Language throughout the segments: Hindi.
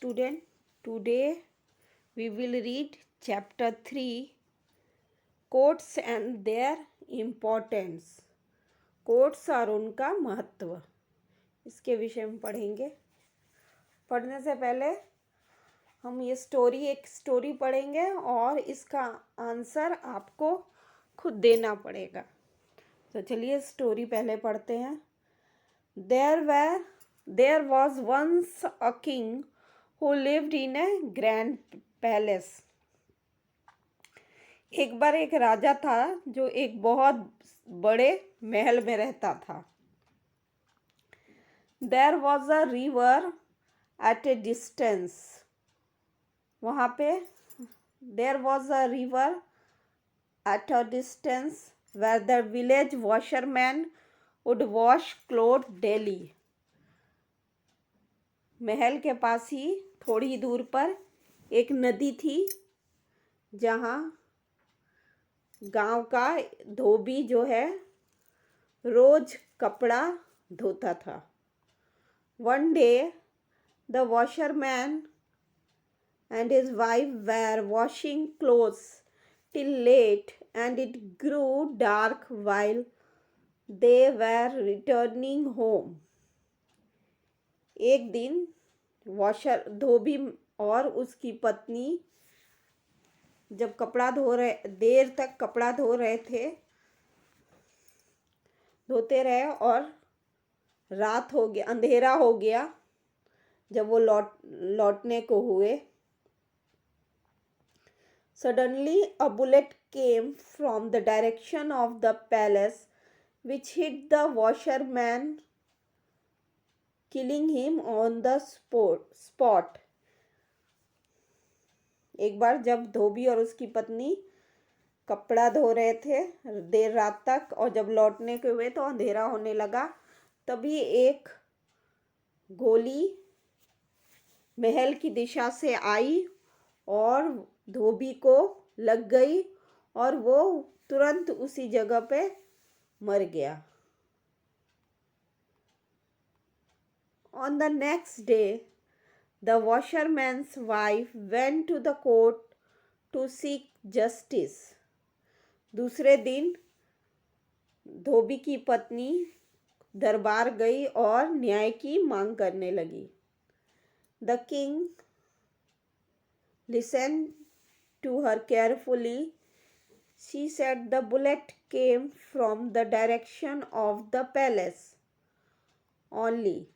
student. Today we will read chapter 3, quotes and their importance. Quotes और उनका महत्व, इसके विषय में पढ़ेंगे. पढ़ने से पहले हम ये एक स्टोरी पढ़ेंगे और इसका आंसर आपको खुद देना पड़ेगा. तो चलिए स्टोरी पहले पढ़ते हैं. There was once a king who lived in a grand palace. एक बार एक राजा था जो एक बहुत बड़े महल में रहता था. There was a river at a distance. वहाँ पे there was a river at a distance where the village washerman would wash clothes daily. महल के पास ही थोड़ी दूर पर एक नदी थी जहाँ गांव का धोबी जो है रोज कपड़ा धोता था. One day the washerman and his wife were washing clothes till late and it grew dark while they were returning home. एक दिन धोबी और उसकी पत्नी जब देर तक कपड़ा धोते रहे और रात हो गया, अंधेरा हो गया जब वो लौटने को हुए. Suddenly a bullet came from the direction of the palace which hit the washerman, killing him on the spot. एक बार जब धोबी और उसकी पत्नी कपड़ा धो रहे थे देर रात तक और जब लौटने के हुए तो अंधेरा होने लगा, तभी एक गोली महल की दिशा से आई और धोबी को लग गई और वो तुरंत उसी जगह पे मर गया. On the next day, the washerman's wife went to the court to seek justice. दूसरे दिन धोबी की पत्नी दरबार गई और न्याय की मांग करने लगी. The king listened to her carefully. She said the bullet came from the direction of the palace only.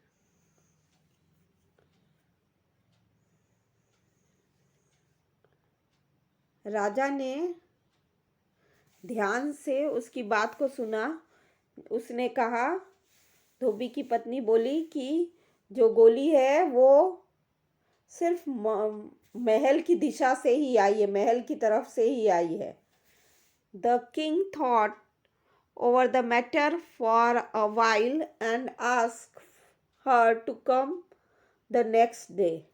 राजा ने ध्यान से उसकी बात को सुना. उसने कहा, धोबी की पत्नी बोली कि जो गोली है वो सिर्फ महल की दिशा से ही आई है, महल की तरफ से ही आई है. The king thought over the matter for a while and asked her to come the next day.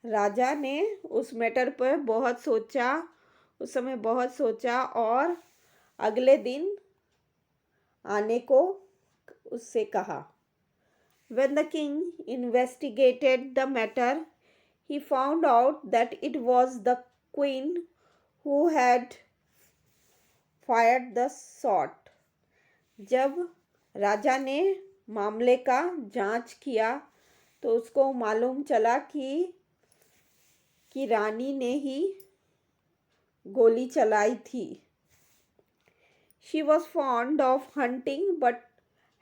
राजा ने उस मैटर पर उस समय बहुत सोचा और अगले दिन आने को उससे कहा. When the king investigated the matter, he found out that it was the queen who had fired the shot. जब राजा ने मामले का जांच किया तो उसको मालूम चला कि रानी ने ही गोली चलाई थी. She was fond of hunting but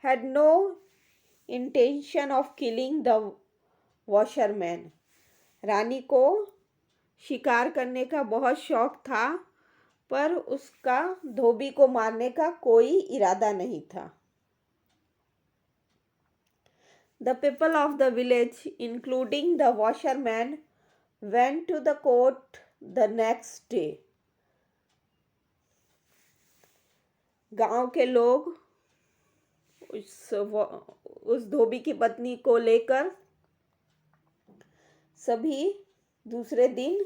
had no intention of killing the washerman. रानी को शिकार करने का बहुत शौक था पर उसका धोबी को मारने का कोई इरादा नहीं था. The people of the village, including the washerman, went to the court the next day. गांव के लोग उस धोबी की पत्नी को लेकर सभी दूसरे दिन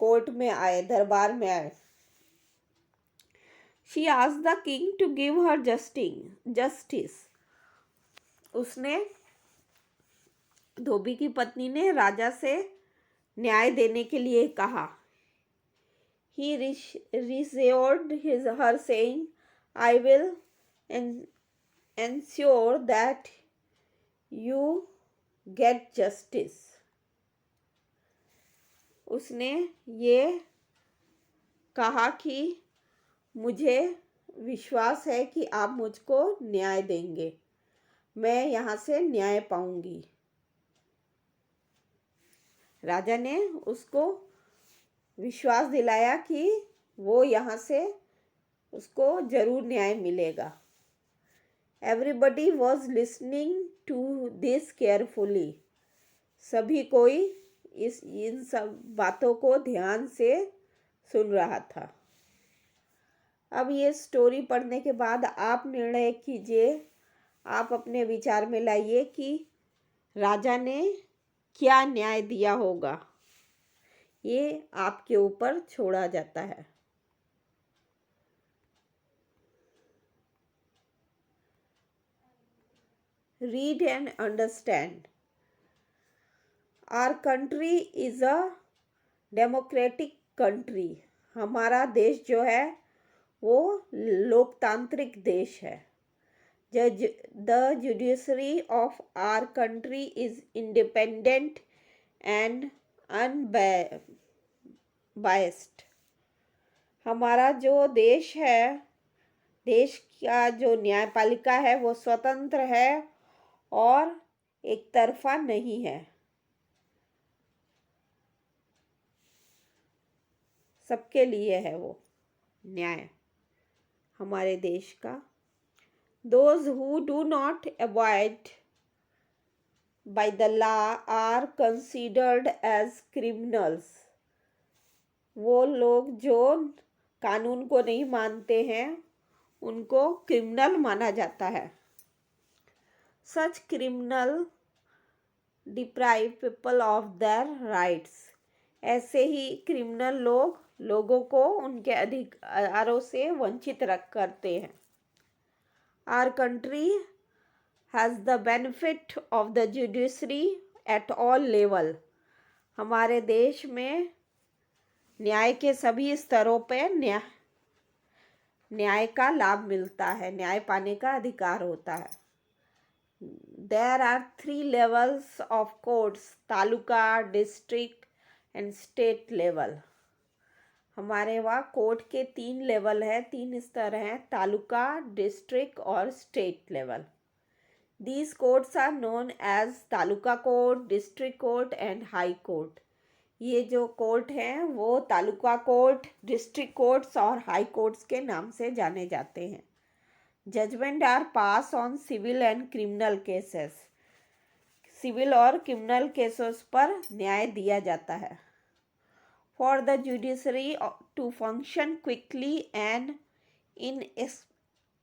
कोर्ट में आए, दरबार में आए. She asked the king to give her justice. उसने धोबी की पत्नी ने राजा से न्याय देने के लिए कहा। He reassured her saying, I will ensure that you get justice. उसने ये कहा कि मुझे विश्वास है कि आप मुझको न्याय देंगे, मैं यहाँ से न्याय पाऊंगी। राजा ने उसको विश्वास दिलाया कि वो यहाँ से उसको जरूर न्याय मिलेगा। Everybody was listening to this carefully. सभी कोई इन सब बातों को ध्यान से सुन रहा था। अब ये स्टोरी पढ़ने के बाद आप निर्णय कीजिए, आप अपने विचार में लाइए कि राजा ने क्या न्याय दिया होगा। ये आपके ऊपर छोड़ा जाता है। Read and understand. Our country is a democratic country. हमारा देश जो है वो लोकतांत्रिक देश है। The judiciary of our country is independent and unbiased. हमारा जो देश है, देश का जो न्यायपालिका है वो स्वतंत्र है और एक तरफा नहीं है। सबके लिए है वो न्याय हमारे देश का। Those who do not abide by the law are considered as criminals. वो लोग जो कानून को नहीं मानते हैं उनको क्रिमिनल माना जाता है। Such criminal deprive people of their rights. ऐसे ही क्रिमिनल लोगों को उनके अधिकारों से वंचित करते हैं। Our country has the benefit of the judiciary at all level. हमारे देश में न्याय के सभी स्तरों पे न्याय का लाभ मिलता है, न्याय पाने का अधिकार होता है। There are 3 levels of courts: taluka, district and state level. हमारे वहाँ कोर्ट के 3 लेवल है, 3 स्तर हैं: तालुका, डिस्ट्रिक्ट और state level. These courts are known as taluka court, district court and high court. ये जो कोर्ट हैं वो तालुका कोर्ट, डिस्ट्रिक्ट कोर्ट्स और हाई कोर्ट्स के नाम से जाने जाते हैं। Judgment are passed on civil and criminal cases. Civil और क्रिमिनल केसेस पर न्याय दिया जाता है। For the judiciary to function quickly and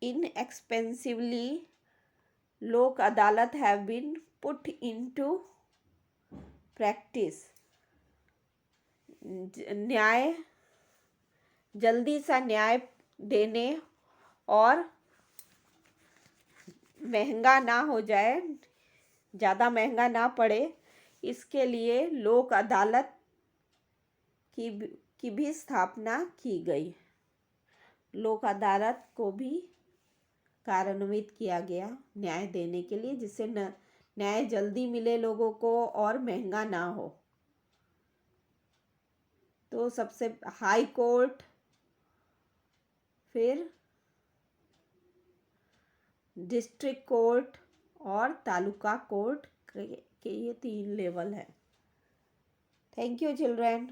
inexpensively, लोक अदालत have been put into practice. न्याय जल्दी सा न्याय देने और महंगा ना हो जाए, ज़्यादा महंगा ना पड़े, इसके लिए लोक अदालत की भी स्थापना की गई। लोक अदालत को भी कार्यान्वित किया गया न्याय देने के लिए, जिससे न्याय जल्दी मिले लोगों को और महंगा ना हो। तो सबसे हाई कोर्ट, फिर डिस्ट्रिक्ट कोर्ट और तालुका कोर्ट के ये 3 लेवल है। Thank you children.